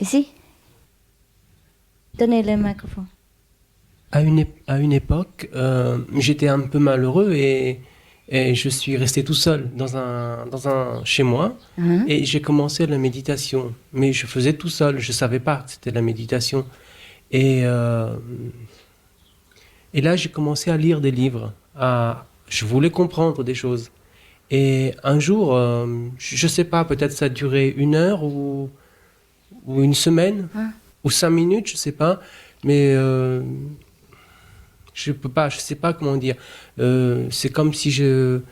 Ici. Donnez le microphone. À une époque, j'étais un peu malheureux et je suis resté tout seul chez moi et j'ai commencé la méditation. Mais je faisais tout seul, je ne savais pas que c'était la méditation. Et, euh, et là, j'ai commencé à lire des livres. Je voulais comprendre des choses. Et un jour, je ne sais pas, peut-être ça a duré 1 heure ou une semaine ou 5 minutes, je ne sais pas. Mais je peux pas, je sais pas comment dire. C'est comme si c'est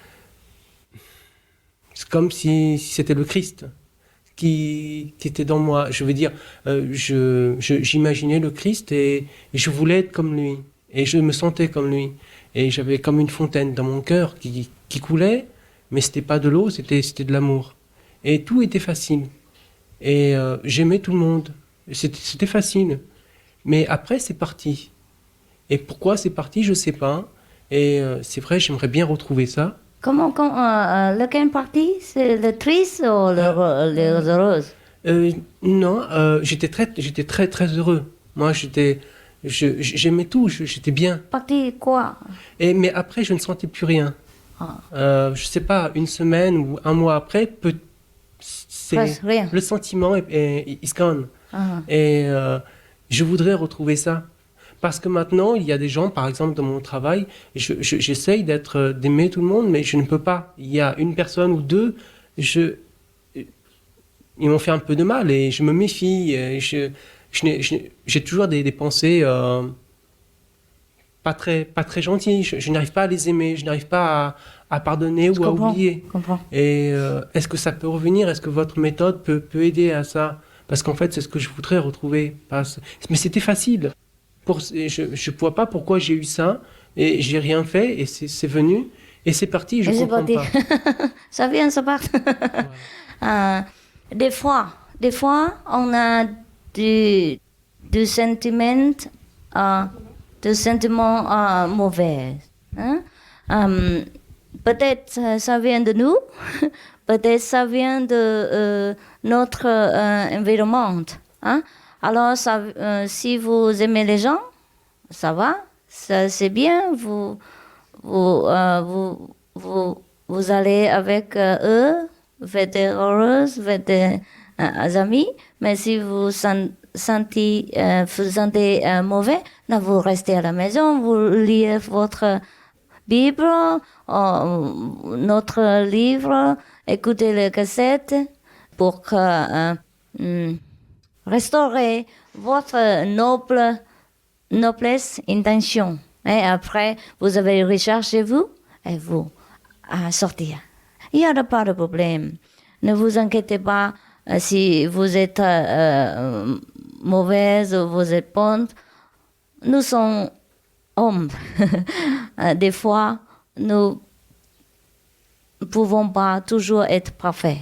comme si c'était le Christ qui était dans moi. Je veux dire, j'imaginais le Christ et je voulais être comme lui. Et je me sentais comme lui. Et j'avais comme une fontaine dans mon cœur qui coulait, mais c'était pas de l'eau, c'était de l'amour. Et tout était facile. Et j'aimais tout le monde. C'était facile. Mais après, c'est parti. Et pourquoi c'est parti, je sais pas. Et c'est vrai, j'aimerais bien retrouver ça. Lequel parti? C'est le triste ou le rose? Non, j'étais très très heureux. Moi, j'aimais tout, j'étais bien. Parti quoi? Mais après, je ne sentais plus rien. Je sais pas, une semaine ou un mois après, Presque rien. le sentiment is gone. Et je voudrais retrouver ça. Parce que maintenant, il y a des gens, par exemple, dans mon travail, j'essaye d'aimer tout le monde, mais je ne peux pas. Il y a une personne ou deux, ils m'ont fait un peu de mal et je me méfie. J'ai toujours des pensées pas très gentilles. Je n'arrive pas à les aimer, je n'arrive pas à pardonner ou à oublier. Comprends. Et est-ce que ça peut revenir? Est-ce que votre méthode peut aider à ça? Parce qu'en fait, c'est ce que je voudrais retrouver. Mais c'était facile. Je ne vois pas pourquoi j'ai eu ça et j'ai rien fait et c'est venu et c'est parti, je ne comprends pas. Ça vient, ça part. Voilà. Des fois, on a du sentiment, mauvais. Hein? Peut-être ça vient de nous, peut-être ça vient de notre environnement. Hein? Alors, si vous aimez les gens, ça va, c'est bien, vous allez avec eux, faites des heureuses, faites des amis, mais si vous sentez mauvais, là, vous restez à la maison, vous lisez votre Bible, notre livre, écoutez les cassettes pour que restaurer votre noblesse intention. Et après, vous avez recherché vous et vous sortir. Il n'y a pas de problème. Ne vous inquiétez pas si vous êtes mauvaise ou vous êtes bonne. Nous sommes hommes. Des fois, nous ne pouvons pas toujours être parfaits.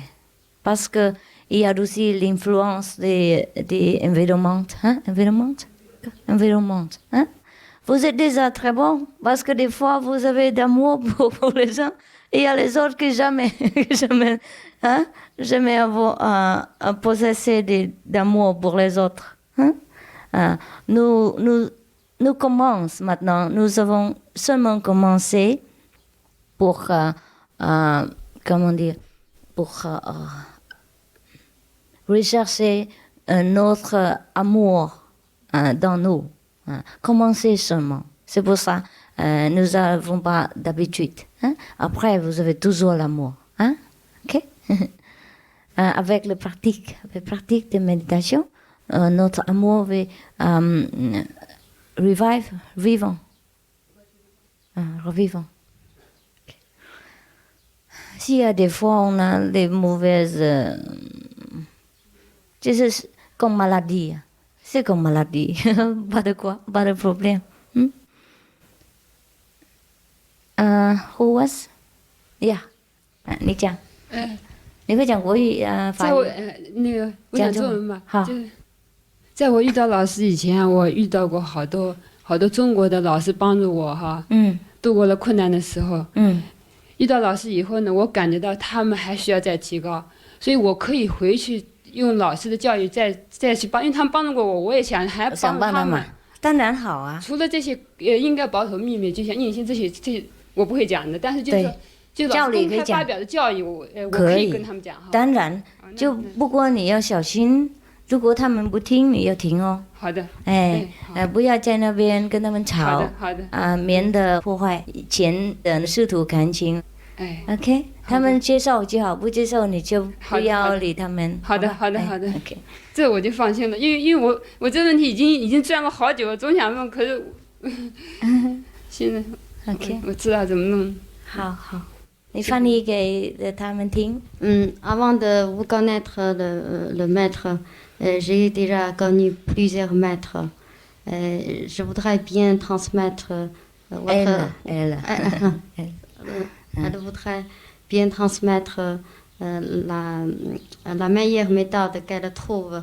Parce que il y a aussi l'influence des environnements. Hein? Environnement. Hein? Vous êtes déjà très bon parce que des fois, vous avez d'amour pour les gens. Et il y a les autres qui jamais avoir possessé d'amour pour les autres. Hein? Nous commençons maintenant. Nous avons seulement commencé pour, rechercher un autre amour dans nous. Commencez seulement. C'est pour ça nous n'avons pas d'habitude. Hein? Après, vous avez toujours l'amour. Hein? Okay? Avec la pratique de méditation, notre amour va revivant. Okay. S'il y a des fois on a des mauvaises... c'est comme maladie. C'est comme maladie. Pas de problème. Who was? Yeah. 你讲。你会讲国语法语？我讲中文吧。好。就是在我遇到老师以前，我遇到过好多中国的老师帮助我哈。度过了困难的时候。遇到老师以后呢，我感觉到他们还需要再提高，所以我可以回去用老师的教育再去帮，因为他们帮助过我，我也想还要帮他们。当然好啊。除了这些应该保守秘密，就像印星这些我不会讲的，但是就是说，就老师公开发表的教育，我可以跟他们讲哈。当然，就不过你要小心，如果他们不听，你要停哦。好的。不要在那边跟他们吵。好的。免得破坏以前的师徒感情。OK， 他们接受就好，不接受你就不要理他们。好的。OK， 这我就放心了，因为我这问题已经钻了好久，总想问，可是现在 OK， 我知道怎么弄。好，你翻译给他们听。Avant de vous connaître le maître, j'ai déjà connu plusieurs maîtres. Je voudrais bien transmettre Elle voudrait bien transmettre la meilleure méthode qu'elle trouve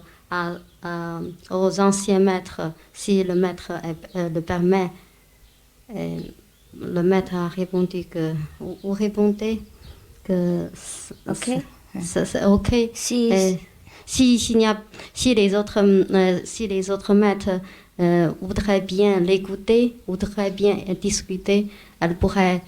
aux anciens maîtres, si le maître le permet. Le maître a répondu que... Vous répondez que... C'est OK. Si les autres maîtres voudraient bien l'écouter, voudraient bien discuter, elle pourrait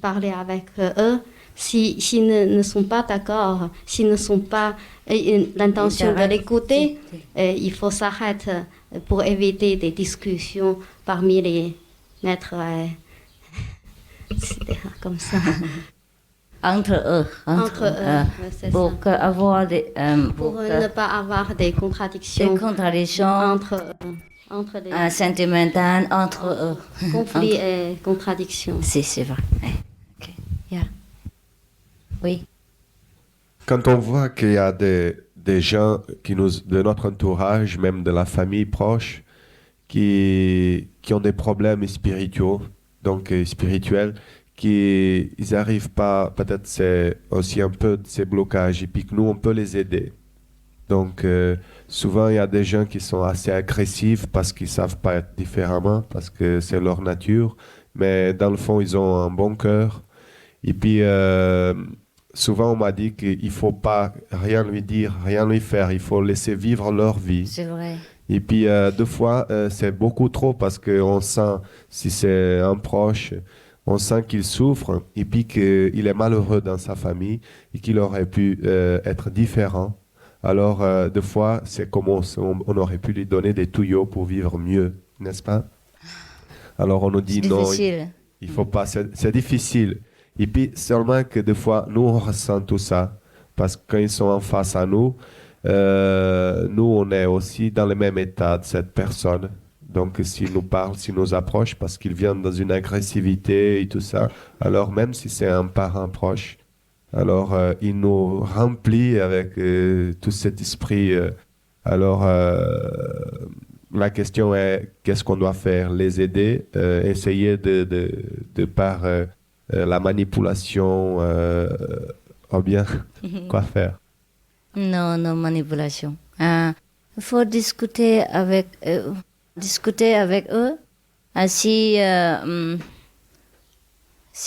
parler avec eux. S'ils ne sont pas d'accord, s'ils ne sont pas l'intention de l'écouter, il faut s'arrêter pour éviter des discussions parmi les maîtres, etc. Comme ça. Entre eux, pour ne pas avoir des contradictions, entre les sentimentales entre eux. Conflits et contradictions. C'est vrai. Okay. Yeah. Oui. Quand on voit qu'il y a des gens de notre entourage, même de la famille proche, qui ont des problèmes spirituels, ils n'arrivent pas, peut-être c'est aussi un peu de ces blocages, et puis que nous, on peut les aider. Donc, souvent, il y a des gens qui sont assez agressifs parce qu'ils ne savent pas être différemment, parce que c'est leur nature, mais dans le fond, ils ont un bon cœur. Et puis, souvent, on m'a dit qu'il ne faut pas rien lui dire, rien lui faire, il faut laisser vivre leur vie. C'est vrai. Et puis, deux fois, c'est beaucoup trop parce qu'on sent, si c'est un proche, on sent qu'il souffre et puis qu'il est malheureux dans sa famille et qu'il aurait pu être différent. Alors, deux fois, c'est comme on aurait pu lui donner des tuyaux pour vivre mieux, n'est-ce pas? Alors, on nous dit non, il faut pas, c'est difficile. Et puis, seulement que des fois, nous, on ressent tout ça. Parce que quand ils sont en face à nous, nous, on est aussi dans le même état de cette personne. Donc, s'ils nous parlent, s'ils nous approchent, parce qu'ils viennent dans une agressivité et tout ça, alors même si c'est un parent proche, alors il nous remplit avec tout cet esprit. Alors, la question est, qu'est-ce qu'on doit faire? Les aider, essayer de par la manipulation, ou bien, quoi faire? Non, manipulation. Il faut discuter avec eux. Si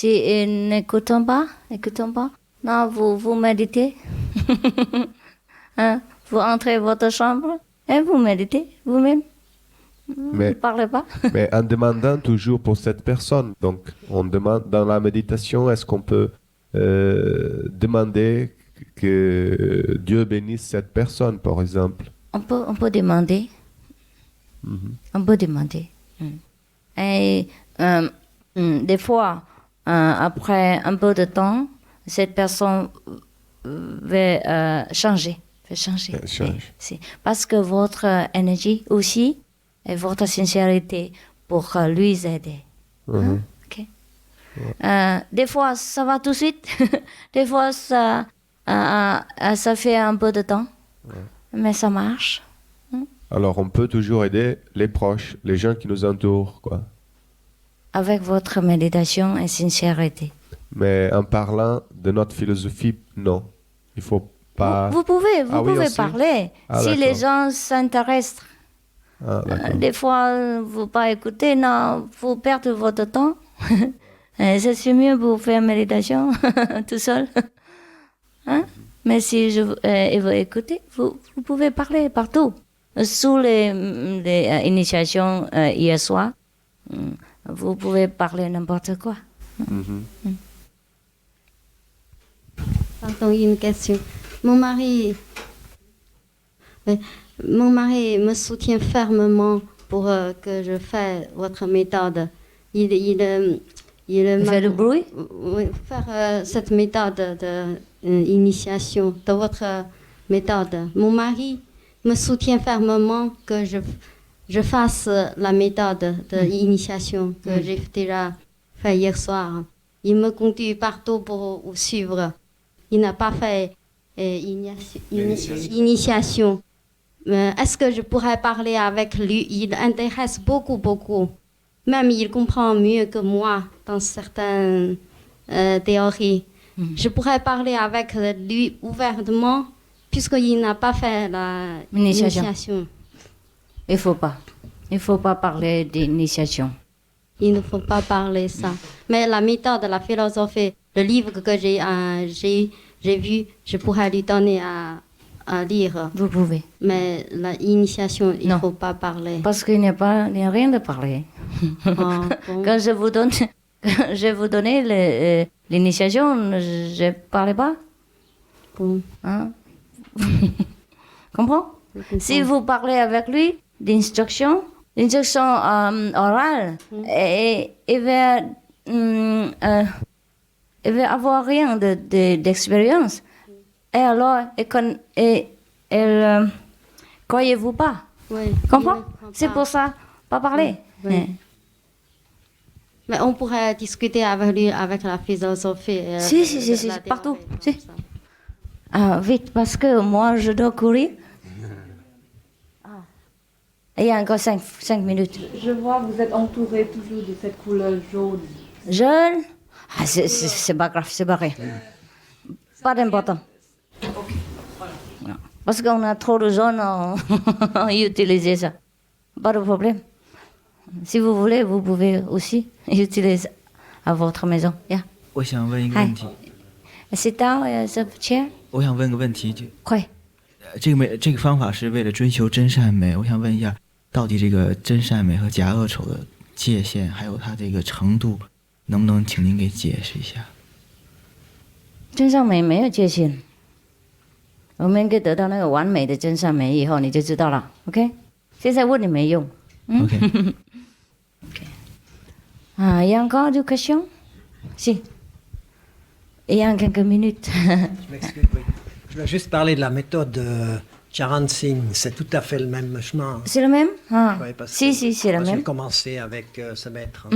ils n'écoutent pas, non, vous méditez. Vous entrez dans votre chambre et vous méditez vous-même. Vous ne parlez pas. Mais en demandant toujours pour cette personne. Donc, on demande dans la méditation, est-ce qu'on peut demander que Dieu bénisse cette personne, par exemple? On peut demander. On peut demander. Et des fois, après un peu de temps, cette personne va changer. Parce que votre énergie aussi et votre sincérité pour lui aider. Okay. Des fois, ça va tout de suite. Des fois, ça fait un peu de temps. Mais ça marche. Alors, on peut toujours aider les proches, les gens qui nous entourent, quoi. Avec votre méditation et sincérité. Mais en parlant de notre philosophie, non. Il faut pas... Vous pouvez parler. Si les gens s'intéressent. Des fois, vous pas écouter, non, vous perdez votre temps. C'est mieux pour faire méditation tout seul. Mais si il veut écouter, vous pouvez parler partout. Sous les initiations hier soir, vous pouvez parler n'importe quoi. Pardon, une question. Mon mari me soutient fermement pour que je fasse votre méthode. Il fait du bruit? Oui, faire cette méthode d'initiation, de votre méthode. Mon mari me soutient fermement que je fasse la méthode d'initiation que j'ai déjà fait hier soir. Il me conduit partout pour vous suivre. Il n'a pas fait initiation. Est-ce que je pourrais parler avec lui? Il intéresse beaucoup. Même il comprend mieux que moi dans certaines théories. Je pourrais parler avec lui ouvertement puisqu'il n'a pas fait l'initiation. Il faut pas parler d'initiation. Il ne faut pas parler ça. Mais la méthode, la philosophie, le livre que j'ai vu, je pourrais lui donner à lire. Vous pouvez. Mais l'initiation, il ne faut pas parler. Parce qu'il n'y a rien de parler. Bon. Quand je vous donnais l'initiation, je ne parlais pas. Bon. Hein? Comprends? Si vous parlez avec lui l'instruction orale, et il va avoir rien d'expérience. Et alors, croyez-vous pas? Oui. Comprends? C'est pour ça, pas parler. Oui. Mais on pourrait discuter avec lui, avec la philosophie. Si, partout. Si. Vite, parce que moi, je dois courir. Il y a encore 5 minutes. Je vois que vous êtes entouré toujours de cette couleur jaune. Jaune? C'est pas grave, c'est pareil. Pas d'important. Parce qu'on a trop de jaune, on utilise ça. Pas de problème. Si vous voulez, vous pouvez aussi utiliser à votre maison. Yeah. 我想问一个问题。Sit down, chair. 我想问个问题，快。这个方法是为了追求真善美。我想问一下，到底这个真善美和假恶丑的界限，还有它这个程度，能不能请您给解释一下？真善美没有界限，我们可以得到那个完美的真善美以后，你就知道了。OK？ 现在问你没用。OK。Il y a encore des questions? Si. Il y a quelques minutes. Je m'excuse, oui. Je voulais juste parler de la méthode Charan Singh. C'est tout à fait le même chemin. C'est le même? Oui, parce si, c'est le même. J'ai commencé avec ce maître.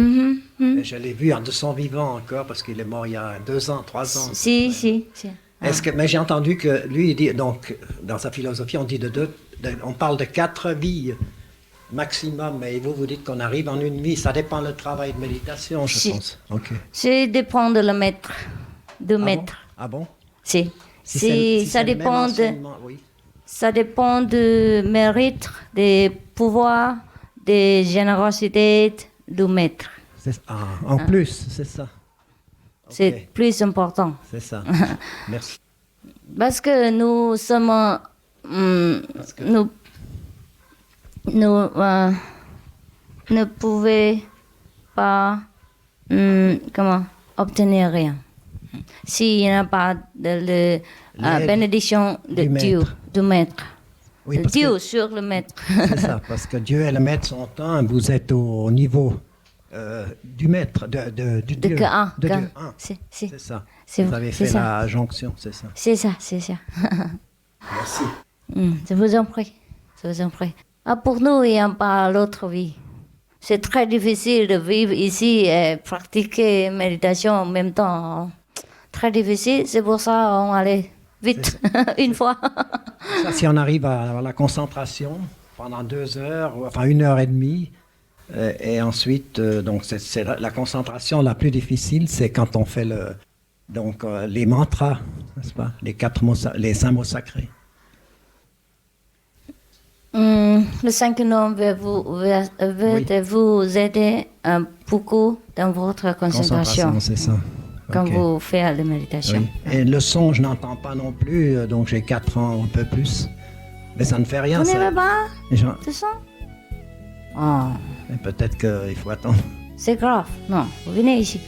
Et je l'ai vu de son vivant encore parce qu'il est mort il y a 2 ans, 3 ans. Si. Mais j'ai entendu que lui, il dit, donc, dans sa philosophie, on dit on parle de 4 vies maximum, et vous dites qu'on arrive en une vie. Ça dépend du travail de méditation, je pense. Okay. Ça dépend de le maître. Ah bon? Si ça dépend oui. Ça dépend du mérite, des pouvoirs, des générosités du maître. En plus, c'est ça. C'est plus important. C'est ça. Merci. Parce que nous sommes... Nous ne pouvons pas obtenir rien. S'il n'y a pas de bénédiction de Dieu, du maître. Oui, Dieu sur le maître. C'est ça, parce que Dieu et le maître sont un. Vous êtes au niveau du maître, du Dieu. De Dieu. C'est ça. Vous avez fait la jonction, c'est ça. C'est ça. Merci. Je vous en prie. Pour nous, il n'y a pas l'autre vie. C'est très difficile de vivre ici et pratiquer méditation en même temps. Très difficile, c'est pour ça qu'on allait vite, une fois. Ça, si on arrive à la concentration pendant 2 heures, enfin 1 heure et demie, et ensuite, donc c'est la concentration la plus difficile, c'est quand on fait les mantras, n'est-ce pas, les 5 mots sacrés. Le 5 noms va vous aider beaucoup dans votre concentration. C'est ça. quand Ok. vous faites la méditation. Oui. Et le son, je n'entends pas non plus, donc j'ai 4 ans, un peu plus. Mais ça ne fait rien. Vous ça. n'aimez pas Les gens- le son? Oh, mais peut-être qu'il faut attendre. c'est grave. Non, vous venez ici.